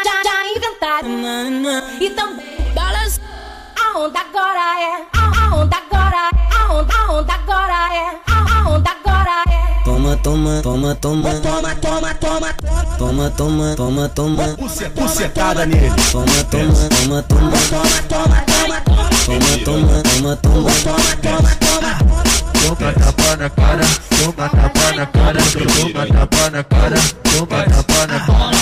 já inventaram. E também balança. A onda agora é, a onda agora é, a onda agora é, a onda agora é. Toma, toma, toma, toma, Toma, toma, toma, toma, toma, toma, toma, Bucetada nele. toma, toma, toma, toma, toma, toma, toma, toma, toma, toma, toma. Toma tapa na cara, toma tapa na cara, toma tapa na cara, toma tapa na cara.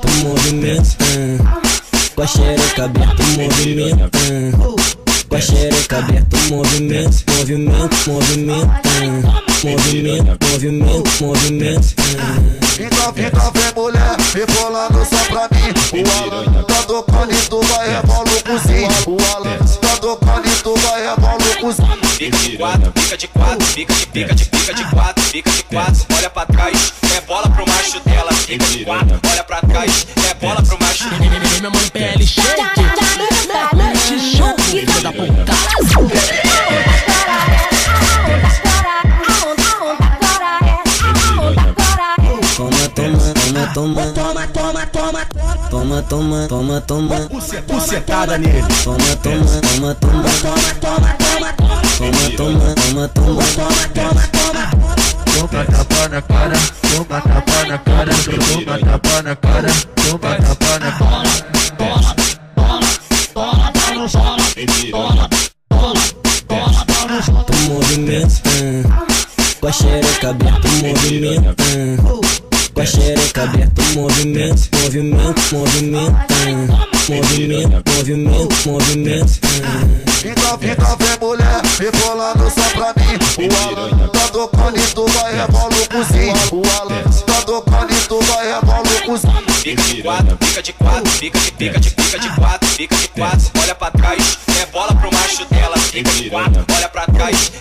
Tu movimenta, com a xereca aberta, movimenta, com a xereca aberta, movimenta, movimenta, movimenta, movimenta, movimenta, movimenta. Então vem mulher, rebolando só pra mim. O Alan tá tocando e tu vai rebola o cozinho. O Alan tá tocando e tu vai rebola o cozinho. Fica de quatro, fica de quatro, fica de quatro, fica de quatro, olha pra trás, é bola pro macho dela. Fica de quatro, olha pra trás, é bola pro macho dela. Minha mãe PL shake, mexe show, filho da puta. Toma, toma, toma, toma, toma, toma, toma, toma, Bucetada nele. toma, toma, toma, toma, toma, toma, toma, toma. Toma tapa na cara, toma tapa na cara, toma tapa na cara, toma tapa na cara. Tu movimenta, com a xereca aberta, movimenta, com a xereca aberta, movimenta, movimenta, movimenta, movimenta, movimenta, movimenta. Então vem mulher, rebolando só pra mim. O Alan tá tocando e tu vai rebola o cozinho. O Alan tá tocando e tu vai rebola o cozinho. Fica de quatro, fica de quatro, fica de quatro, fica de quatro, olha pra trás, é bola pro macho dela. Fica de quatro, olha pra trás,